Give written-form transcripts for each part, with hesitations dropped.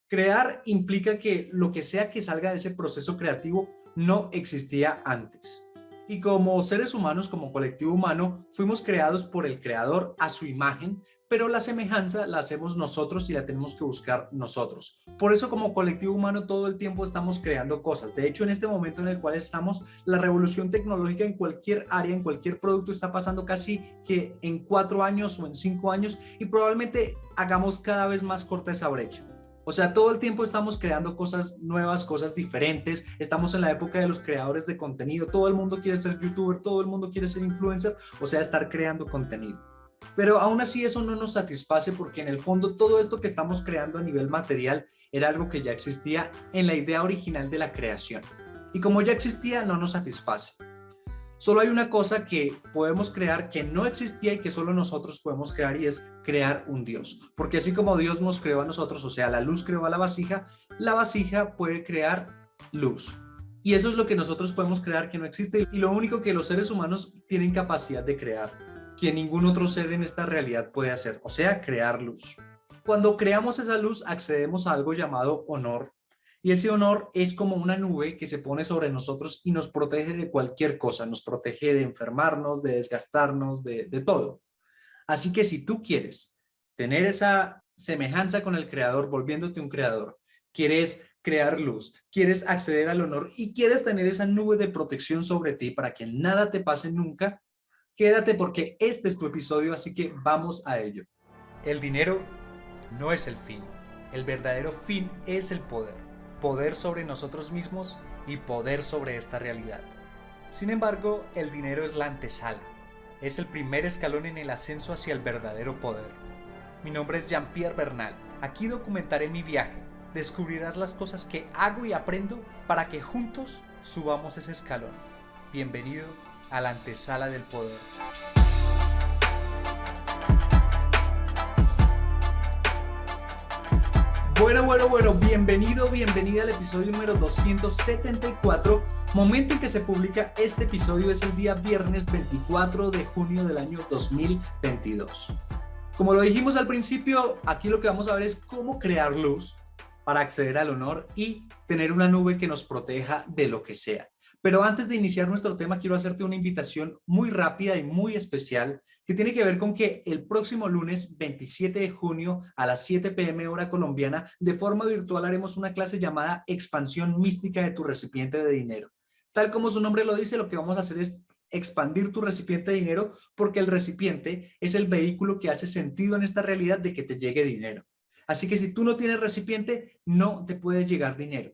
Crear implica que lo que sea que salga de ese proceso creativo no existía antes. Y como seres humanos, como colectivo humano, fuimos creados por el creador a su imagen, pero la semejanza la hacemos nosotros y la tenemos que buscar nosotros. Por eso como colectivo humano todo el tiempo estamos creando cosas. De hecho, en este momento en el cual estamos, la revolución tecnológica en cualquier área, en cualquier producto está pasando casi que en 4 años o en 5 años, y probablemente hagamos cada vez más corta esa brecha. O sea, todo el tiempo estamos creando cosas nuevas, cosas diferentes. Estamos en la época de los creadores de contenido. Todo el mundo quiere ser youtuber, todo el mundo quiere ser influencer, o sea, estar creando contenido. Pero aún así eso no nos satisface, porque en el fondo todo esto que estamos creando a nivel material era algo que ya existía en la idea original de la creación. Y como ya existía, no nos satisface. Solo hay una cosa que podemos crear que no existía y que solo nosotros podemos crear, y es crear un Dios. Porque así como Dios nos creó a nosotros, o sea, la luz creó a la vasija puede crear luz. Y eso es lo que nosotros podemos crear que no existe, y lo único que los seres humanos tienen capacidad de crear, que ningún otro ser en esta realidad puede hacer, o sea, crear luz. Cuando creamos esa luz, accedemos a algo llamado honor. Y ese honor es como una nube que se pone sobre nosotros y nos protege de cualquier cosa, nos protege de enfermarnos, de desgastarnos, de todo. Así que si tú quieres tener esa semejanza con el creador, volviéndote un creador, quieres crear luz, quieres acceder al honor y quieres tener esa nube de protección sobre ti para que nada te pase nunca, quédate porque este es tu episodio, así que vamos a ello. El dinero no es el fin. El verdadero fin es el poder. Poder sobre nosotros mismos y poder sobre esta realidad. Sin embargo, el dinero es la antesala. Es el primer escalón en el ascenso hacia el verdadero poder. Mi nombre es Jean-Pierre Bernal. Aquí documentaré mi viaje. Descubrirás las cosas que hago y aprendo para que juntos subamos ese escalón. Bienvenido a la antesala del poder. Bueno, bienvenida al episodio número 274. Momento en que se publica este episodio es el día viernes 24 de junio del año 2022. Como lo dijimos al principio, aquí lo que vamos a ver es cómo crear luz para acceder al honor y tener una nube que nos proteja de lo que sea. Pero antes de iniciar nuestro tema, quiero hacerte una invitación muy rápida y muy especial que tiene que ver con que el próximo lunes 27 de junio a las 7 p.m. hora colombiana, de forma virtual haremos una clase llamada Expansión Mística de tu recipiente de dinero. Tal como su nombre lo dice, lo que vamos a hacer es expandir tu recipiente de dinero, porque el recipiente es el vehículo que hace sentido en esta realidad de que te llegue dinero. Así que si tú no tienes recipiente, no te puede llegar dinero.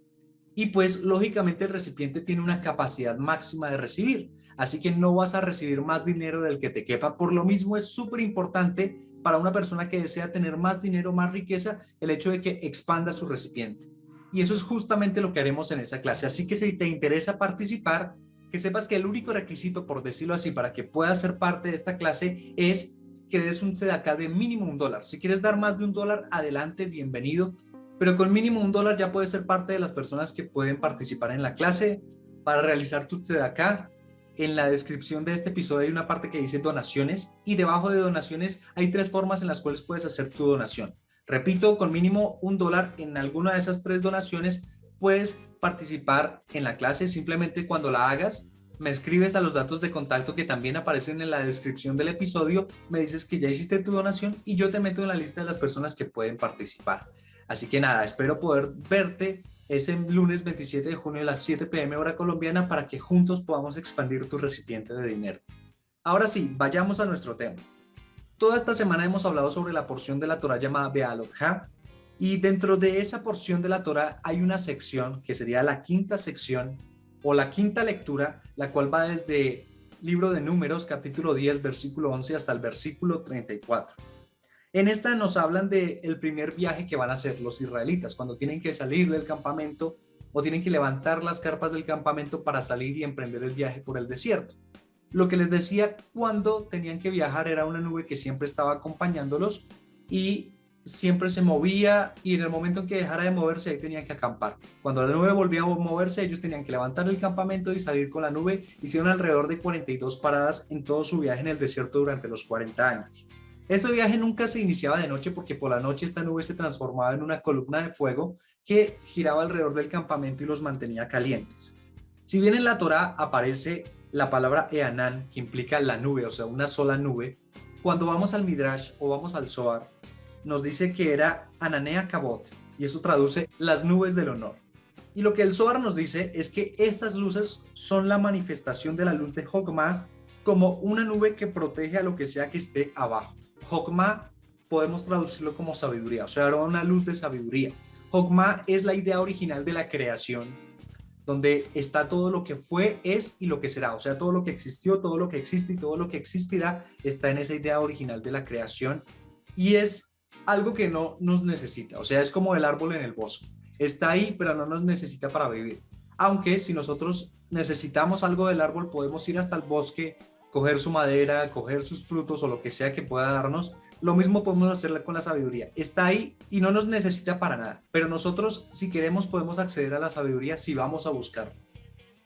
Y pues lógicamente el recipiente tiene una capacidad máxima de recibir, así que no vas a recibir más dinero del que te quepa. Por lo mismo es súper importante para una persona que desea tener más dinero, más riqueza, el hecho de que expanda su recipiente. Y eso es justamente lo que haremos en esa clase. Así que si te interesa participar, que sepas que el único requisito, por decirlo así, para que puedas ser parte de esta clase es que des un tzedakah de mínimo $1. Si quieres dar más de $1, adelante, bienvenido. Pero con mínimo $1 ya puedes ser parte de las personas que pueden participar en la clase. Para realizar tu tzedakah, en la descripción de este episodio hay una parte que dice donaciones, y debajo de donaciones hay 3 formas en las cuales puedes hacer tu donación. Repito, con mínimo $1 en alguna de esas 3 donaciones puedes participar en la clase. Simplemente cuando la hagas, me escribes a los datos de contacto que también aparecen en la descripción del episodio, me dices que ya hiciste tu donación y yo te meto en la lista de las personas que pueden participar. Así que nada, espero poder verte ese lunes 27 de junio a las 7 p.m. hora colombiana para que juntos podamos expandir tu recipiente de dinero. Ahora sí, vayamos a nuestro tema. Toda esta semana hemos hablado sobre la porción de la Torá llamada Be'alot Ha, y dentro de esa porción de la Torá hay una sección que sería la quinta sección o la quinta lectura, la cual va desde Libro de Números, capítulo 10, versículo 11 hasta el versículo 34. En esta nos hablan del primer viaje que van a hacer los israelitas, cuando tienen que salir del campamento o tienen que levantar las carpas del campamento para salir y emprender el viaje por el desierto. Lo que les decía, cuando tenían que viajar era una nube que siempre estaba acompañándolos y siempre se movía, y en el momento en que dejara de moverse ahí tenían que acampar. Cuando la nube volvía a moverse, ellos tenían que levantar el campamento y salir con la nube. Hicieron alrededor de 42 paradas en todo su viaje en el desierto durante los 40 años. Este viaje nunca se iniciaba de noche porque por la noche esta nube se transformaba en una columna de fuego que giraba alrededor del campamento y los mantenía calientes. Si bien en la Torá aparece la palabra Eanán, que implica la nube, o sea, una sola nube, cuando vamos al Midrash o vamos al Zohar, nos dice que era Ananea Kabot, y eso traduce las nubes del honor. Y lo que el Zohar nos dice es que estas luces son la manifestación de la luz de Jokmah como una nube que protege a lo que sea que esté abajo. Jokmah podemos traducirlo como sabiduría, o sea, era una luz de sabiduría. Jokmah es la idea original de la creación, donde está todo lo que fue, es y lo que será, o sea, todo lo que existió, todo lo que existe y todo lo que existirá está en esa idea original de la creación y es algo que no nos necesita, o sea, es como el árbol en el bosque, está ahí pero no nos necesita para vivir, aunque si nosotros necesitamos algo del árbol podemos ir hasta el bosque, coger su madera, coger sus frutos o lo que sea que pueda darnos. Lo mismo podemos hacerla con la sabiduría. Está ahí y no nos necesita para nada. Pero nosotros, si queremos, podemos acceder a la sabiduría si vamos a buscar.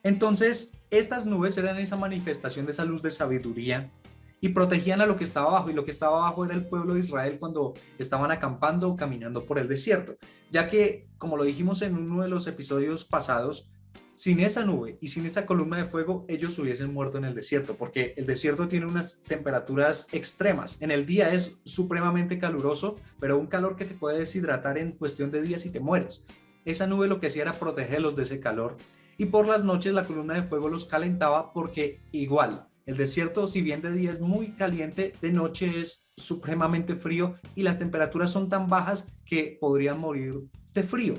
Entonces, estas nubes eran esa manifestación de esa luz de sabiduría y protegían a lo que estaba abajo. Y lo que estaba abajo era el pueblo de Israel cuando estaban acampando o caminando por el desierto. Ya que, como lo dijimos en uno de los episodios pasados, sin esa nube y sin esa columna de fuego, ellos hubiesen muerto en el desierto, porque el desierto tiene unas temperaturas extremas. En el día es supremamente caluroso, pero un calor que te puede deshidratar en cuestión de días y te mueres. Esa nube lo que hacía era protegerlos de ese calor. Y por las noches la columna de fuego los calentaba porque igual, el desierto, si bien de día es muy caliente, de noche es supremamente frío y las temperaturas son tan bajas que podrían morir de frío.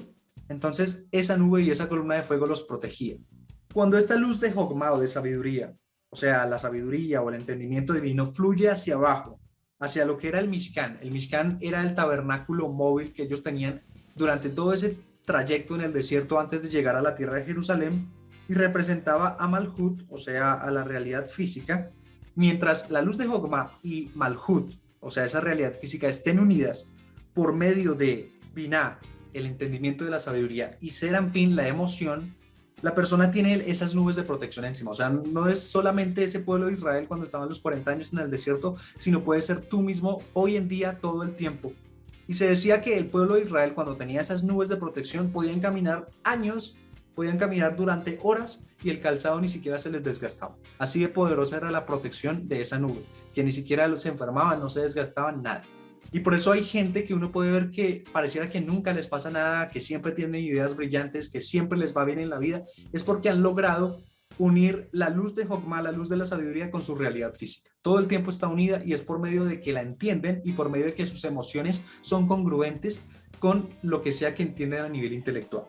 Entonces, esa nube y esa columna de fuego los protegía. Cuando esta luz de Jokmah o de sabiduría, o sea, la sabiduría o el entendimiento divino, fluye hacia abajo, hacia lo que era el Mishkan era el tabernáculo móvil que ellos tenían durante todo ese trayecto en el desierto antes de llegar a la tierra de Jerusalén y representaba a Malhut, o sea, a la realidad física, mientras la luz de Jokmah y Malhut, o sea, esa realidad física, estén unidas por medio de Binah, el entendimiento de la sabiduría, y Serampín, la emoción, la persona tiene esas nubes de protección encima. O sea, no es solamente ese pueblo de Israel cuando estaban los 40 años en el desierto, sino puede ser tú mismo hoy en día todo el tiempo. Y se decía que el pueblo de Israel cuando tenía esas nubes de protección podían caminar años, podían caminar durante horas y el calzado ni siquiera se les desgastaba. Así de poderosa era la protección de esa nube, que ni siquiera se enfermaban, no se desgastaban, nada. Y por eso hay gente que uno puede ver que pareciera que nunca les pasa nada, que siempre tienen ideas brillantes, que siempre les va bien en la vida, es porque han logrado unir la luz de Jokmah, la luz de la sabiduría con su realidad física. Todo el tiempo está unida y es por medio de que la entienden y por medio de que sus emociones son congruentes con lo que sea que entienden a nivel intelectual.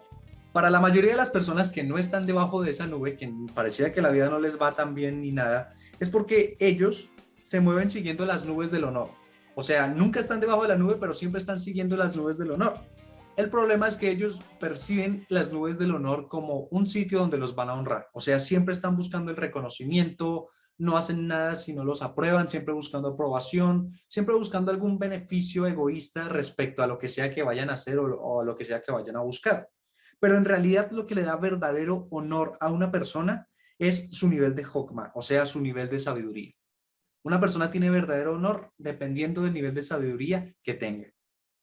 Para la mayoría de las personas que no están debajo de esa nube, que pareciera que la vida no les va tan bien ni nada, es porque ellos se mueven siguiendo las nubes del honor. O sea, nunca están debajo de la nube, pero siempre están siguiendo las nubes del honor. El problema es que ellos perciben las nubes del honor como un sitio donde los van a honrar. O sea, siempre están buscando el reconocimiento, no hacen nada si no los aprueban, siempre buscando aprobación, siempre buscando algún beneficio egoísta respecto a lo que sea que vayan a hacer o a lo que sea que vayan a buscar. Pero en realidad lo que le da verdadero honor a una persona es su nivel de Jokmah, o sea, su nivel de sabiduría. Una persona tiene verdadero honor dependiendo del nivel de sabiduría que tenga.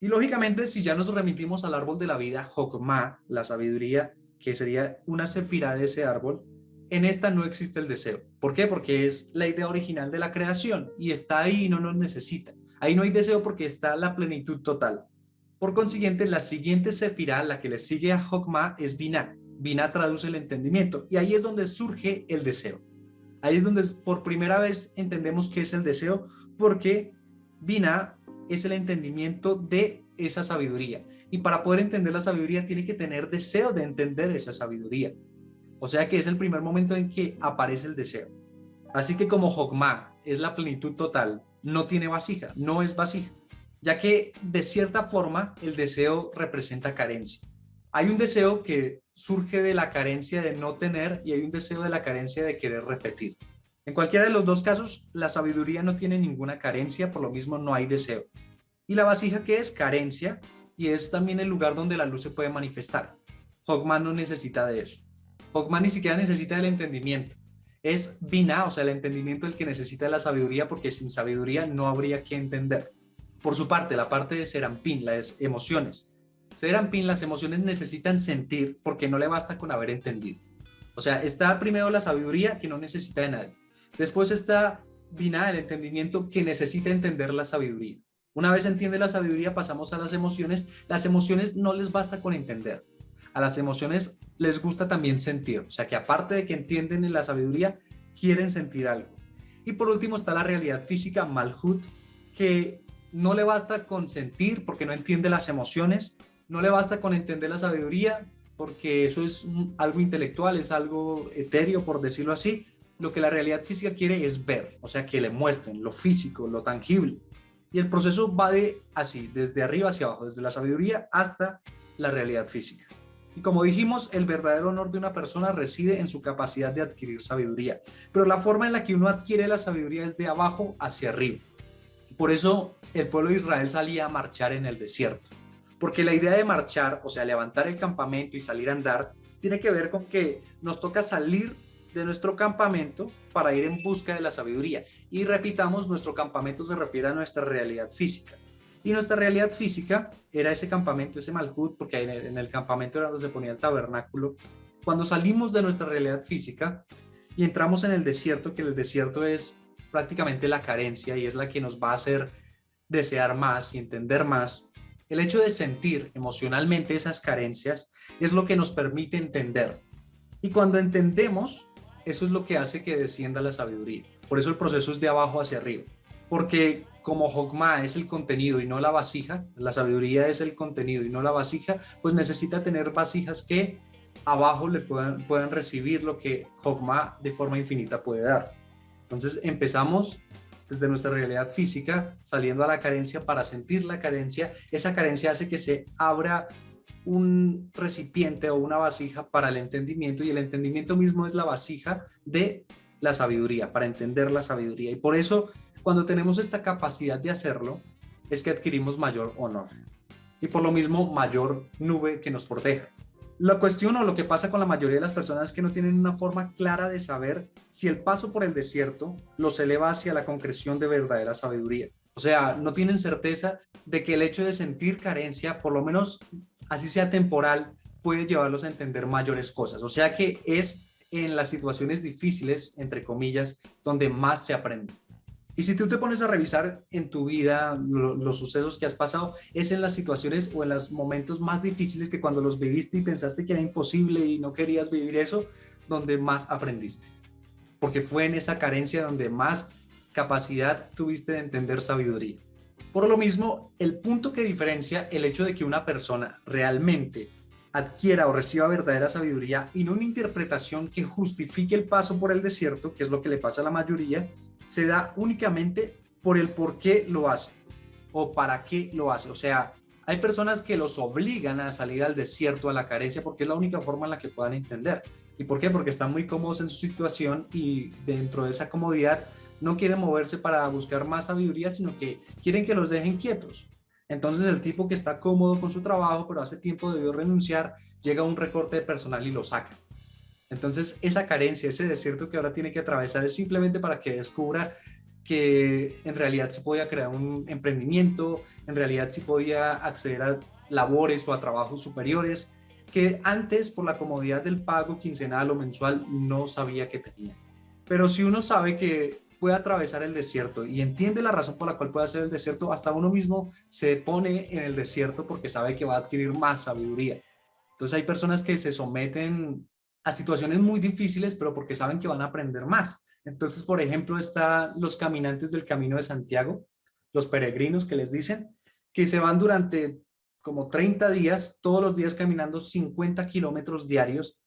Y lógicamente, si ya nos remitimos al árbol de la vida, Jokmah, la sabiduría, que sería una sefirá de ese árbol, en esta no existe el deseo. ¿Por qué? Porque es la idea original de la creación y está ahí y no nos necesita. Ahí no hay deseo porque está la plenitud total. Por consiguiente, la siguiente sefirá, la que le sigue a Jokmah, es Binah. Binah traduce el entendimiento y ahí es donde surge el deseo. Ahí es donde por primera vez entendemos qué es el deseo, porque Binah es el entendimiento de esa sabiduría. Y para poder entender la sabiduría tiene que tener deseo de entender esa sabiduría. O sea que es el primer momento en que aparece el deseo. Así que como Jokmah es la plenitud total, no tiene vasija, no es vasija, ya que de cierta forma el deseo representa carencia. Hay un deseo que surge de la carencia de no tener y hay un deseo de la carencia de querer repetir. En cualquiera de los dos casos, la sabiduría no tiene ninguna carencia, por lo mismo no hay deseo. Y la vasija, ¿qué es? Carencia, y es también el lugar donde la luz se puede manifestar. Jokmah no necesita de eso. Jokmah ni siquiera necesita del entendimiento. es Binah, o sea, el entendimiento del que necesita la sabiduría, porque sin sabiduría no habría que entender. Por su parte, la parte de Serampín, las emociones. Serampín, las emociones necesitan sentir porque no le basta con haber entendido. O sea, está primero la sabiduría que no necesita de nadie. Después está Binah, el entendimiento que necesita entender la sabiduría. Una vez entiende la sabiduría, pasamos a las emociones. Las emociones no les basta con entender. A las emociones les gusta también sentir. O sea, que aparte de que entienden en la sabiduría, quieren sentir algo. Y por último está la realidad física, Malhut, que no le basta con sentir porque no entiende las emociones, no le basta con entender la sabiduría porque eso es algo intelectual, es algo etéreo, por decirlo así. Lo que la realidad física quiere es ver, o sea, que le muestren lo físico, lo tangible. Y el proceso va de así, desde arriba hacia abajo, desde la sabiduría hasta la realidad física. Y como dijimos, el verdadero honor de una persona reside en su capacidad de adquirir sabiduría. Pero la forma en la que uno adquiere la sabiduría es de abajo hacia arriba. Por eso el pueblo de Israel salía a marchar en el desierto. Porque la idea de marchar, o sea, levantar el campamento y salir a andar, tiene que ver con que nos toca salir de nuestro campamento para ir en busca de la sabiduría. Y repitamos, nuestro campamento se refiere a nuestra realidad física. Y nuestra realidad física era ese campamento, ese Malhut, porque en el campamento era donde se ponía el tabernáculo. Cuando salimos de nuestra realidad física y entramos en el desierto, que el desierto es prácticamente la carencia y es la que nos va a hacer desear más y entender más, el hecho de sentir emocionalmente esas carencias es lo que nos permite entender. Y cuando entendemos, eso es lo que hace que descienda la sabiduría. Por eso el proceso es de abajo hacia arriba. Porque como Jokma es el contenido y no la vasija, la sabiduría es el contenido y no la vasija, pues necesita tener vasijas que abajo le puedan recibir lo que Jokma de forma infinita puede dar. Entonces empezamos desde nuestra realidad física, saliendo a la carencia para sentir la carencia. Esa carencia hace que se abra un recipiente o una vasija para el entendimiento, y el entendimiento mismo es la vasija de la sabiduría, para entender la sabiduría. Y por eso, cuando tenemos esta capacidad de hacerlo, es que adquirimos mayor honor. Y por lo mismo, mayor nube que nos proteja. La cuestión o lo que pasa con la mayoría de las personas es que no tienen una forma clara de saber si el paso por el desierto los eleva hacia la concreción de verdadera sabiduría. O sea, no tienen certeza de que el hecho de sentir carencia, por lo menos así sea temporal, puede llevarlos a entender mayores cosas. O sea que es en las situaciones difíciles, entre comillas, donde más se aprende. Y si tú te pones a revisar en tu vida los sucesos que has pasado, es en las situaciones o en los momentos más difíciles, que cuando los viviste y pensaste que era imposible y no querías vivir eso, donde más aprendiste. Porque fue en esa carencia donde más capacidad tuviste de entender sabiduría. Por lo mismo, el punto que diferencia el hecho de que una persona realmente adquiera o reciba verdadera sabiduría y no una interpretación que justifique el paso por el desierto, que es lo que le pasa a la mayoría, se da únicamente por el por qué lo hace o para qué lo hace. O sea, hay personas que los obligan a salir al desierto, a la carencia, porque es la única forma en la que puedan entender. ¿Y por qué? Porque están muy cómodos en su situación y dentro de esa comodidad no quieren moverse para buscar más sabiduría, sino que quieren que los dejen quietos. Entonces el tipo que está cómodo con su trabajo, pero hace tiempo debió renunciar, llega a un recorte de personal y lo saca. Entonces esa carencia, ese desierto que ahora tiene que atravesar, es simplemente para que descubra que en realidad se podía crear un emprendimiento, en realidad sí podía acceder a labores o a trabajos superiores, que antes por la comodidad del pago quincenal o mensual no sabía que tenía. Pero si uno sabe que puede atravesar el desierto y entiende la razón por la cual puede hacer el desierto, hasta uno mismo se pone en el desierto porque sabe que va a adquirir más sabiduría. Entonces hay personas que se someten a situaciones muy difíciles, pero porque saben que van a aprender más. Entonces, por ejemplo, están los caminantes del Camino de Santiago, los peregrinos que les dicen, que se van durante como 30 días, todos los días caminando 50 kilómetros diarios,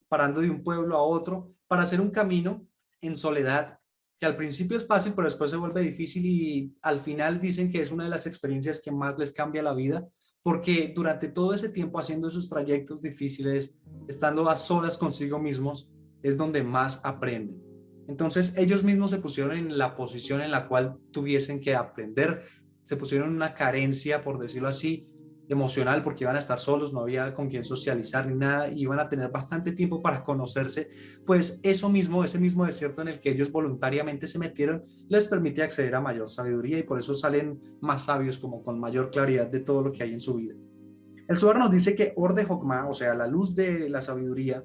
parando de un pueblo a otro, para hacer un camino en soledad, que al principio es fácil, pero después se vuelve difícil, y al final dicen que es una de las experiencias que más les cambia la vida, porque durante todo ese tiempo haciendo esos trayectos difíciles, estando a solas consigo mismos, es donde más aprenden. Entonces ellos mismos se pusieron en la posición en la cual tuviesen que aprender, se pusieron en una carencia, por decirlo así, emocional porque iban a estar solos, no había con quién socializar ni nada, y iban a tener bastante tiempo para conocerse, pues eso mismo, ese mismo desierto en el que ellos voluntariamente se metieron, les permite acceder a mayor sabiduría y por eso salen más sabios, como con mayor claridad de todo lo que hay en su vida. El Zohar nos dice que Or de Jokma, o sea, la luz de la sabiduría,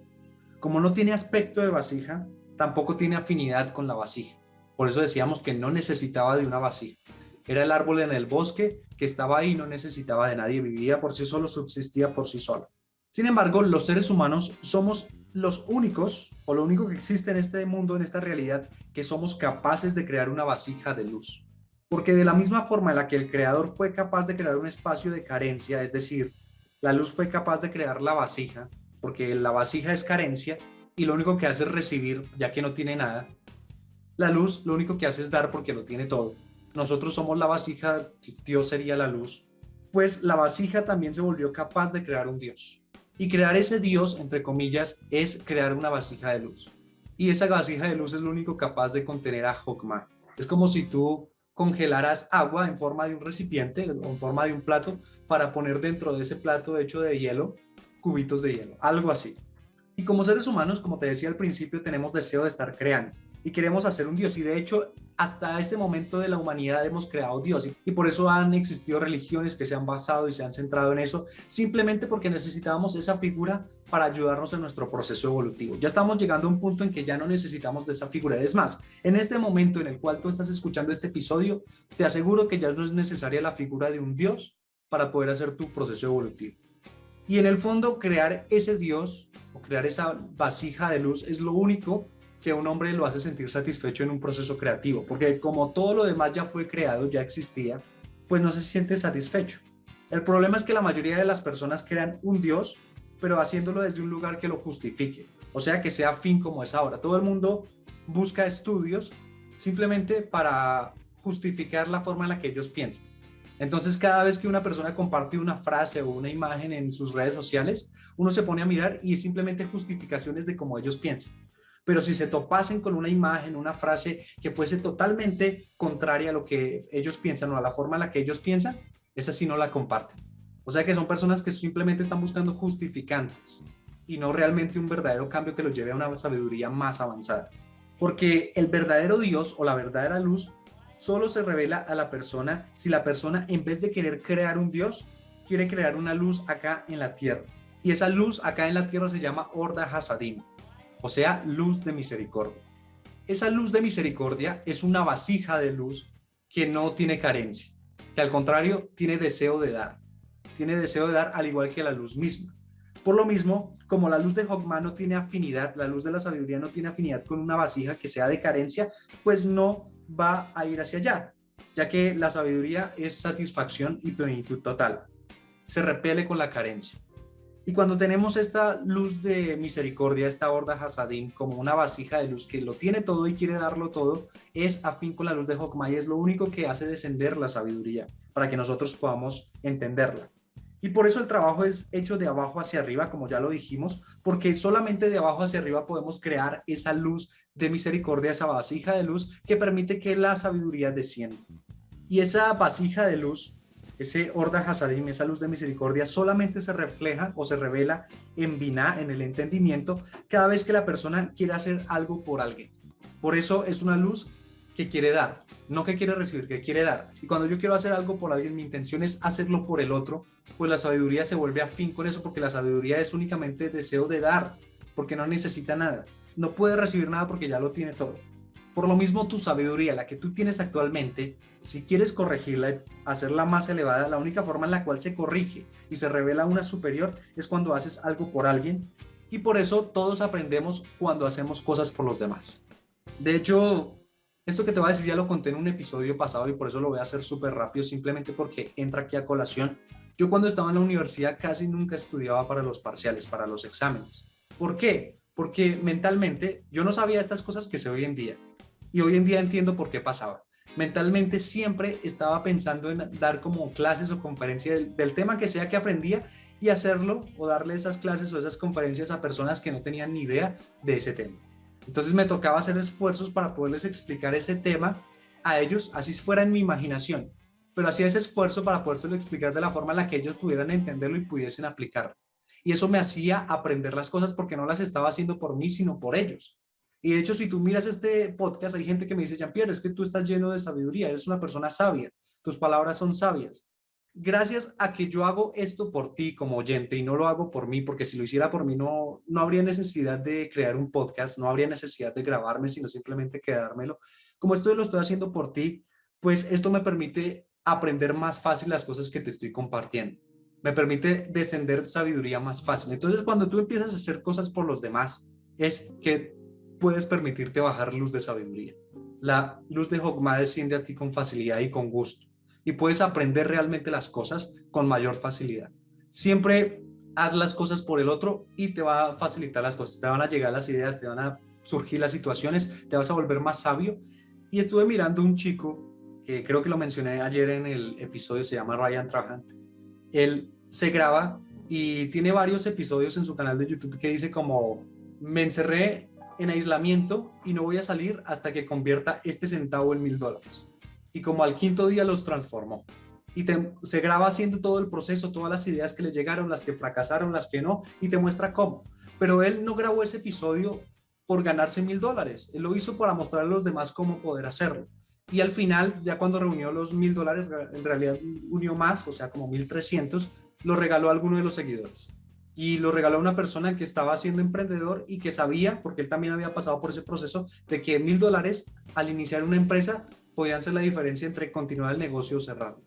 como no tiene aspecto de vasija, tampoco tiene afinidad con la vasija. Por eso decíamos que no necesitaba de una vasija. Era el árbol en el bosque que estaba ahí, no necesitaba de nadie, vivía por sí solo, subsistía por sí solo. Sin embargo, los seres humanos somos los únicos, o lo único que existe en este mundo, en esta realidad, que somos capaces de crear una vasija de luz. Porque de la misma forma en la que el creador fue capaz de crear un espacio de carencia, es decir, la luz fue capaz de crear la vasija, porque la vasija es carencia y lo único que hace es recibir, ya que no tiene nada. La luz lo único que hace es dar porque lo tiene todo. Nosotros somos la vasija, Dios sería la luz. Pues la vasija también se volvió capaz de crear un Dios. Y crear ese Dios, entre comillas, es crear una vasija de luz. Y esa vasija de luz es lo único capaz de contener a Jokma. Es como si tú congelaras agua en forma de un recipiente o en forma de un plato para poner dentro de ese plato hecho de hielo cubitos de hielo, algo así. Y como seres humanos, como te decía al principio, tenemos deseo de estar creando y queremos hacer un Dios. Y de hecho, hasta este momento de la humanidad hemos creado Dios. Y por eso han existido religiones que se han basado y se han centrado en eso, simplemente porque necesitábamos esa figura para ayudarnos en nuestro proceso evolutivo. Ya estamos llegando a un punto en que ya no necesitamos de esa figura. Es más, en este momento en el cual tú estás escuchando este episodio, te aseguro que ya no es necesaria la figura de un Dios para poder hacer tu proceso evolutivo. Y en el fondo, crear ese Dios o crear esa vasija de luz es lo único que a un hombre lo hace sentir satisfecho en un proceso creativo, porque como todo lo demás ya fue creado, ya existía, pues no se siente satisfecho. El problema es que la mayoría de las personas crean un Dios, pero haciéndolo desde un lugar que lo justifique, o sea, que sea fin como es ahora. Todo el mundo busca estudios simplemente para justificar la forma en la que ellos piensan. Entonces, cada vez que una persona comparte una frase o una imagen en sus redes sociales, uno se pone a mirar y es simplemente justificaciones de cómo ellos piensan. Pero si se topasen con una imagen, una frase que fuese totalmente contraria a lo que ellos piensan o a la forma en la que ellos piensan, esa sí no la comparten. O sea que son personas que simplemente están buscando justificantes y no realmente un verdadero cambio que los lleve a una sabiduría más avanzada. Porque el verdadero Dios o la verdadera luz solo se revela a la persona si la persona, en vez de querer crear un Dios, quiere crear una luz acá en la tierra. Y esa luz acá en la tierra se llama Orda Hasadim, o sea, luz de misericordia. Esa luz de misericordia es una vasija de luz que no tiene carencia, que al contrario tiene deseo de dar. Tiene deseo de dar al igual que la luz misma. Por lo mismo, como la luz de Jokma no tiene afinidad, la luz de la sabiduría no tiene afinidad con una vasija que sea de carencia, pues no va a ir hacia allá, ya que la sabiduría es satisfacción y plenitud total. Se repele con la carencia. Y cuando tenemos esta luz de misericordia, esta Orda Hasadim, como una vasija de luz que lo tiene todo y quiere darlo todo, es afín con la luz de Jokma y es lo único que hace descender la sabiduría para que nosotros podamos entenderla. Y por eso el trabajo es hecho de abajo hacia arriba, como ya lo dijimos, porque solamente de abajo hacia arriba podemos crear esa luz de misericordia, esa vasija de luz que permite que la sabiduría descienda. Y esa vasija de luz, ese Orda Hasadim, esa luz de misericordia, solamente se refleja o se revela en Binah, en el entendimiento, cada vez que la persona quiere hacer algo por alguien. Por eso es una luz que quiere dar, no que quiere recibir, que quiere dar. Y cuando yo quiero hacer algo por alguien, mi intención es hacerlo por el otro, pues la sabiduría se vuelve afín con eso, porque la sabiduría es únicamente deseo de dar, porque no necesita nada. No puede recibir nada porque ya lo tiene todo. Por lo mismo, tu sabiduría, la que tú tienes actualmente, si quieres corregirla y hacerla más elevada, la única forma en la cual se corrige y se revela una superior es cuando haces algo por alguien. Y por eso todos aprendemos cuando hacemos cosas por los demás. De hecho, esto que te voy a decir ya lo conté en un episodio pasado y por eso lo voy a hacer súper rápido, simplemente porque entra aquí a colación. Yo cuando estaba en la universidad casi nunca estudiaba para los parciales, para los exámenes. ¿Por qué? Porque mentalmente yo no sabía estas cosas que sé hoy en día. Y hoy en día entiendo por qué pasaba. Mentalmente siempre estaba pensando en dar como clases o conferencias del tema que sea que aprendía y hacerlo o darle esas clases o esas conferencias a personas que no tenían ni idea de ese tema. Entonces me tocaba hacer esfuerzos para poderles explicar ese tema a ellos, así fuera en mi imaginación. pero hacía ese esfuerzo para podérselo explicar de la forma en la que ellos pudieran entenderlo y pudiesen aplicarlo. Y eso me hacía aprender las cosas porque no las estaba haciendo por mí, sino por ellos. Y de hecho, si tú miras este podcast, hay gente que me dice, Jean-Pierre, es que tú estás lleno de sabiduría, eres una persona sabia, tus palabras son sabias. Gracias a que yo hago esto por ti como oyente y no lo hago por mí, porque si lo hiciera por mí no habría necesidad de crear un podcast, no habría necesidad de grabarme, sino simplemente quedármelo. Como esto lo estoy haciendo por ti, pues esto me permite aprender más fácil las cosas que te estoy compartiendo. Me permite descender sabiduría más fácil. Entonces, cuando tú empiezas a hacer cosas por los demás, es que puedes permitirte bajar luz de sabiduría. La luz de Jokma desciende a ti con facilidad y con gusto. Y puedes aprender realmente las cosas con mayor facilidad. Siempre haz las cosas por el otro y te va a facilitar las cosas. Te van a llegar las ideas, te van a surgir las situaciones, te vas a volver más sabio. Y estuve mirando un chico que creo que lo mencioné ayer en el episodio, se llama Ryan Trahan. Él se graba y tiene varios episodios en su canal de YouTube que dice como, me encerré en aislamiento y no voy a salir hasta que convierta este centavo en $1,000. Y como al quinto día los transformó. Y se graba haciendo todo el proceso, todas las ideas que le llegaron, las que fracasaron, las que no, y te muestra cómo. Pero él no grabó ese episodio por ganarse $1,000. Él lo hizo para mostrar a los demás cómo poder hacerlo. Y al final, ya cuando reunió los $1,000, en realidad unió más, o sea, como 1,300, lo regaló a alguno de los seguidores. Y lo regaló a una persona que estaba siendo emprendedor y que sabía, porque él también había pasado por ese proceso, de que $1,000 al iniciar una empresa podían ser la diferencia entre continuar el negocio o cerrarlo.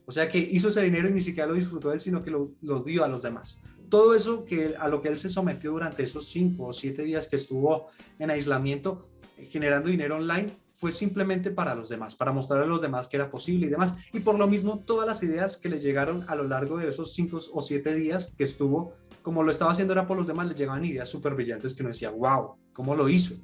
O sea que hizo ese dinero y ni siquiera lo disfrutó él, sino que lo dio a los demás. Todo eso a lo que él se sometió durante esos 5 o 7 días que estuvo en aislamiento, generando dinero online, fue simplemente para los demás, para mostrar a los demás que era posible y demás. Y por lo mismo, todas las ideas que le llegaron a lo largo de esos 5 o 7 días que estuvo, como lo estaba haciendo era por los demás, le llegaban ideas súper brillantes que uno decía, wow, ¿cómo lo hizo?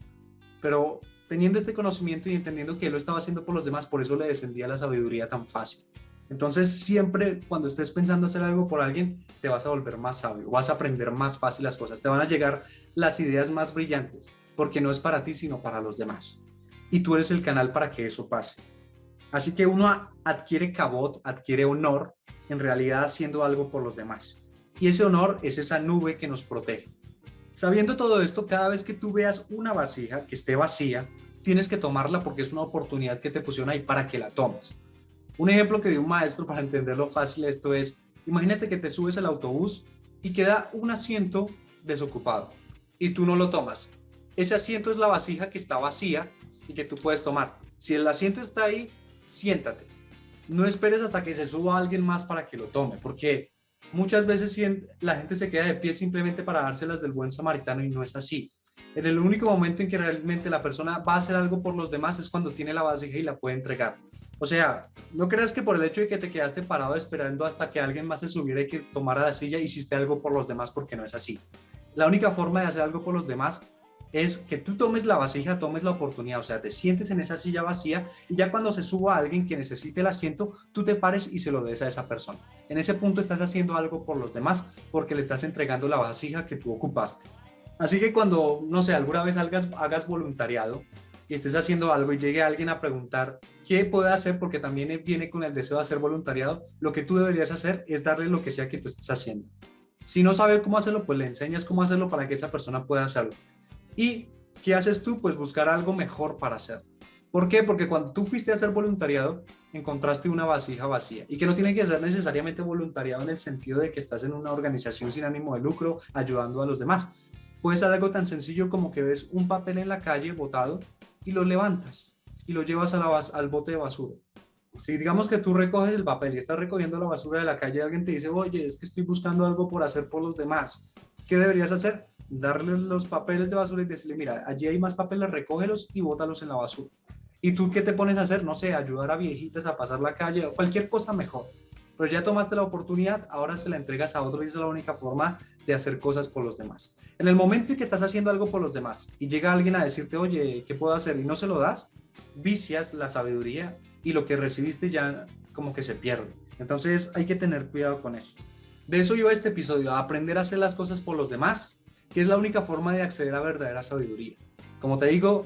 Pero teniendo este conocimiento y entendiendo que él lo estaba haciendo por los demás, por eso le descendía la sabiduría tan fácil. Entonces, siempre cuando estés pensando hacer algo por alguien, te vas a volver más sabio, vas a aprender más fácil las cosas, te van a llegar las ideas más brillantes, porque no es para ti, sino para los demás. Y tú eres el canal para que eso pase. Así que uno adquiere cabot, adquiere honor, en realidad haciendo algo por los demás. Y ese honor es esa nube que nos protege. Sabiendo todo esto, cada vez que tú veas una vasija que esté vacía, tienes que tomarla porque es una oportunidad que te pusieron ahí para que la tomes. Un ejemplo que dio un maestro para entenderlo fácil esto es, imagínate que te subes al autobús y queda un asiento desocupado y tú no lo tomas. Ese asiento es la vasija que está vacía y que tú puedes tomar. Si el asiento está ahí, siéntate. No esperes hasta que se suba alguien más para que lo tome, porque muchas veces la gente se queda de pie simplemente para dárselas del buen samaritano y no es así. En el único momento en que realmente la persona va a hacer algo por los demás es cuando tiene la vasija y la puede entregar. O sea, no creas que por el hecho de que te quedaste parado esperando hasta que alguien más se subiera y que tomara la silla, hiciste algo por los demás, porque no es así. La única forma de hacer algo por los demás es que tú tomes la vasija, tomes la oportunidad, o sea, te sientes en esa silla vacía y ya cuando se suba alguien que necesite el asiento, tú te pares y se lo des a esa persona. En ese punto estás haciendo algo por los demás porque le estás entregando la vasija que tú ocupaste. Así que cuando, no sé, alguna vez hagas voluntariado y estés haciendo algo y llegue alguien a preguntar qué puede hacer, porque también viene con el deseo de hacer voluntariado, lo que tú deberías hacer es darle lo que sea que tú estés haciendo. Si no sabe cómo hacerlo, pues le enseñas cómo hacerlo para que esa persona pueda hacerlo. ¿Y qué haces tú? Pues buscar algo mejor para hacer. ¿Por qué? Porque cuando tú fuiste a hacer voluntariado, encontraste una vasija vacía. Y que no tiene que ser necesariamente voluntariado en el sentido de que estás en una organización sin ánimo de lucro ayudando a los demás. Puede ser algo tan sencillo como que ves un papel en la calle botado y lo levantas y lo llevas al bote de basura. Si digamos que tú recoges el papel y estás recogiendo la basura de la calle y alguien te dice, oye, es que estoy buscando algo por hacer por los demás, ¿qué deberías hacer? Darles los papeles de basura y decirle, mira, allí hay más papeles, recógelos y bótalos en la basura. ¿Y tú qué te pones a hacer? No sé, ayudar a viejitas a pasar la calle o cualquier cosa mejor. Pero ya tomaste la oportunidad, ahora se la entregas a otro y esa es la única forma de hacer cosas por los demás. En el momento en que estás haciendo algo por los demás y llega alguien a decirte, oye, ¿qué puedo hacer? Y no se lo das, vicias la sabiduría y lo que recibiste ya como que se pierde. Entonces hay que tener cuidado con eso. De eso iba este episodio, a aprender a hacer las cosas por los demás, que es la única forma de acceder a verdadera sabiduría. Como te digo,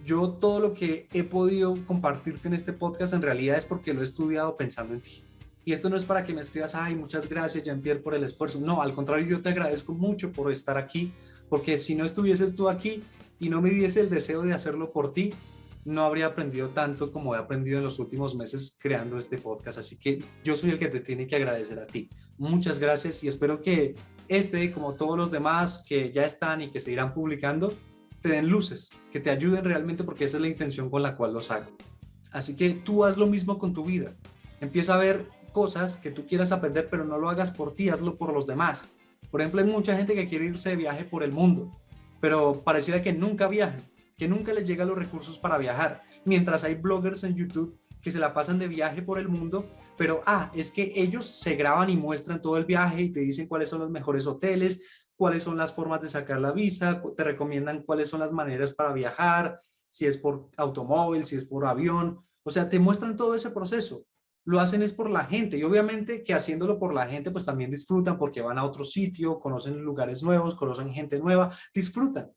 yo todo lo que he podido compartirte en este podcast en realidad es porque lo he estudiado pensando en ti. Y esto no es para que me escribas, ay, muchas gracias, Jean-Pierre, por el esfuerzo. No, al contrario, yo te agradezco mucho por estar aquí, porque si no estuvieses tú aquí y no me diese el deseo de hacerlo por ti, no habría aprendido tanto como he aprendido en los últimos meses creando este podcast. Así que yo soy el que te tiene que agradecer a ti. Muchas gracias y espero que como todos los demás que ya están y que se irán publicando, te den luces, que te ayuden realmente, porque esa es la intención con la cual los hago. Así que tú haz lo mismo con tu vida. Empieza a ver cosas que tú quieras aprender, pero no lo hagas por ti, hazlo por los demás. Por ejemplo, hay mucha gente que quiere irse de viaje por el mundo, pero pareciera que nunca viajan, que nunca les llegan los recursos para viajar, mientras hay bloggers en YouTube que se la pasan de viaje por el mundo, pero es que ellos se graban y muestran todo el viaje y te dicen cuáles son los mejores hoteles, cuáles son las formas de sacar la visa, te recomiendan cuáles son las maneras para viajar, si es por automóvil, si es por avión, o sea, te muestran todo ese proceso. Lo hacen es por la gente y obviamente que haciéndolo por la gente pues también disfrutan porque van a otro sitio, conocen lugares nuevos, conocen gente nueva, disfrutan.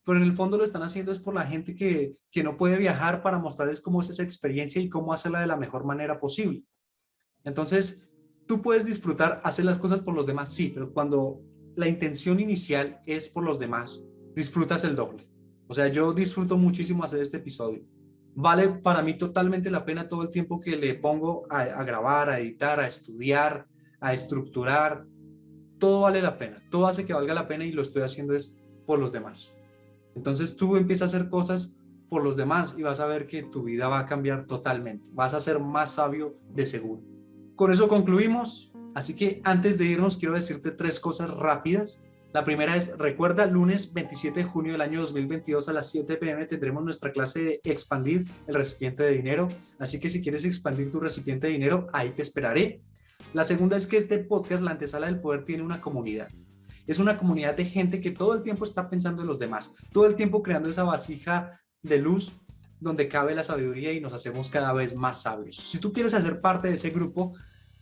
Pero en el fondo lo están haciendo es por la gente que no puede viajar, para mostrarles cómo es esa experiencia y cómo hacerla de la mejor manera posible. Entonces, tú puedes disfrutar, hacer las cosas por los demás, sí, pero cuando la intención inicial es por los demás, disfrutas el doble. O sea, yo disfruto muchísimo hacer este episodio. Vale para mí totalmente la pena todo el tiempo que le pongo a grabar, a editar, a estudiar, a estructurar. Todo vale la pena, todo hace que valga la pena y lo estoy haciendo es por los demás. Entonces tú empiezas a hacer cosas por los demás y vas a ver que tu vida va a cambiar totalmente. Vas a ser más sabio de seguro. Con eso concluimos. Así que antes de irnos quiero decirte 3 cosas rápidas. La primera es, recuerda, lunes 27 de junio del año 2022 a las 7 p.m. tendremos nuestra clase de expandir el recipiente de dinero. Así que si quieres expandir tu recipiente de dinero, ahí te esperaré. La segunda es que este podcast, La Antesala del Poder, tiene una comunidad. Es una comunidad de gente que todo el tiempo está pensando en los demás, todo el tiempo creando esa vasija de luz donde cabe la sabiduría y nos hacemos cada vez más sabios. Si tú quieres hacer parte de ese grupo,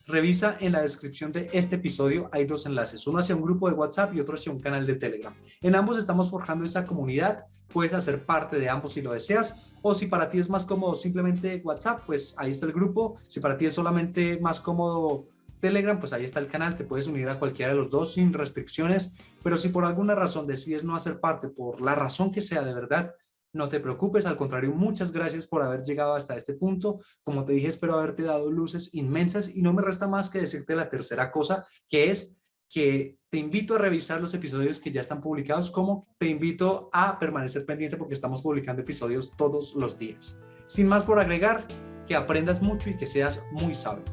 revisa en la descripción de este episodio, hay 2 enlaces, uno hacia un grupo de WhatsApp y otro hacia un canal de Telegram. En ambos estamos forjando esa comunidad, puedes hacer parte de ambos si lo deseas, o si para ti es más cómodo simplemente WhatsApp, pues ahí está el grupo. Si para ti es solamente más cómodo Telegram, pues ahí está el canal, te puedes unir a cualquiera de los dos sin restricciones, pero si por alguna razón decides no hacer parte, por la razón que sea, de verdad, no te preocupes, al contrario, muchas gracias por haber llegado hasta este punto. Como te dije, espero haberte dado luces inmensas y no me resta más que decirte la tercera cosa, que es que te invito a revisar los episodios que ya están publicados, como te invito a permanecer pendiente porque estamos publicando episodios todos los días. Sin más por agregar, que aprendas mucho y que seas muy sabio.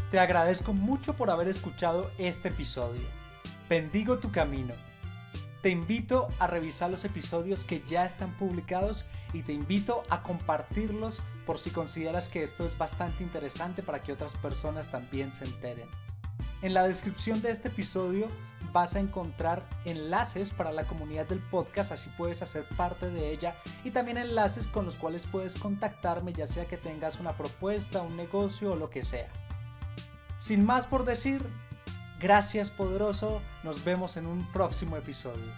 Te agradezco mucho por haber escuchado este episodio. Bendigo tu camino. Te invito a revisar los episodios que ya están publicados y te invito a compartirlos por si consideras que esto es bastante interesante para que otras personas también se enteren. En la descripción de este episodio vas a encontrar enlaces para la comunidad del podcast, así puedes hacer parte de ella, y también enlaces con los cuales puedes contactarme, ya sea que tengas una propuesta, un negocio o lo que sea. Sin más por decir, gracias poderoso, nos vemos en un próximo episodio.